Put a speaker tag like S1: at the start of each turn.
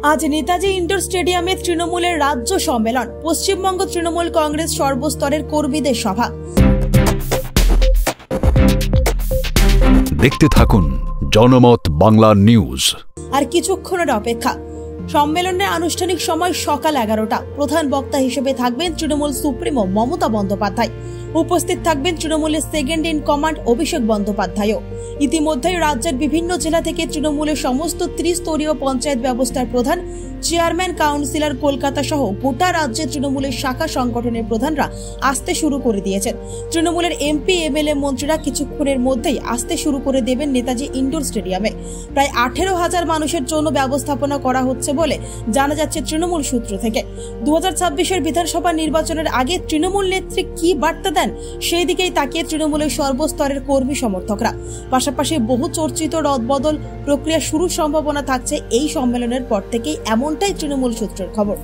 S1: আজ নেতাজি ইন্ডোর স্টেডিয়ামে তৃণমূলের রাজ্য সম্মেলন। পশ্চিমবঙ্গ তৃণমূল কংগ্রেস সর্বস্তরের কর্মীদের সভা।
S2: দেখতে থাকুন জনমত বাংলা নিউজ।
S1: আর কিছুক্ষণের অপেক্ষা। সম্মেলনের আনুষ্ঠানিক সময় সকাল 11টা। প্রধান বক্তা হিসেবে থাকবেন তৃণমূল সুপ্রিমো মমতা বন্দ্যোপাধ্যায়। উপস্থিত থাকবেন তৃণমূলের সেকেন্ড ইন কমান্ড অভিষেক বন্দ্যোপাধ্যায়ও। ইতিমধ্যেই রাজ্যের বিভিন্ন জেলা থেকে তৃণমূলের সমস্ত ত্রিস্তরীয় পঞ্চায়েত ব্যবস্থার প্রধান, চেয়ারম্যান, কাউন্সিলর, কলকাতা সহ গোটা রাজ্যে তৃণমূলের শাখা সংগঠনের প্রধানরা আসতে শুরু করে দিয়েছেন। তৃণমূলের এমপি, এমএলএ, মন্ত্রীরা কিছুক্ষণের মধ্যেই আসতে শুরু করে দেবেন নেতাজি ইন্ডোর স্টেডিয়ামে। প্রায় 18,000 মানুষের জন্য ব্যবস্থাপনা করা হচ্ছে বলে জানা যাচ্ছে তৃণমূল সূত্র থেকে। 2026-এর বিধানসভা নির্বাচনের আগে তৃণমূল নেত্রী কি বার্তা দেন, সেই দিকেই তাকিয়ে তৃণমূলের সর্বস্তরের কর্মী সমর্থকরা। পাশাপাশি বহু চর্চিত রদবদল প্রক্রিয়া শুরুর সম্ভাবনা থাকছে এই সম্মেলনের পর থেকেই, এমনটাই তৃণমূল সূত্রের খবর।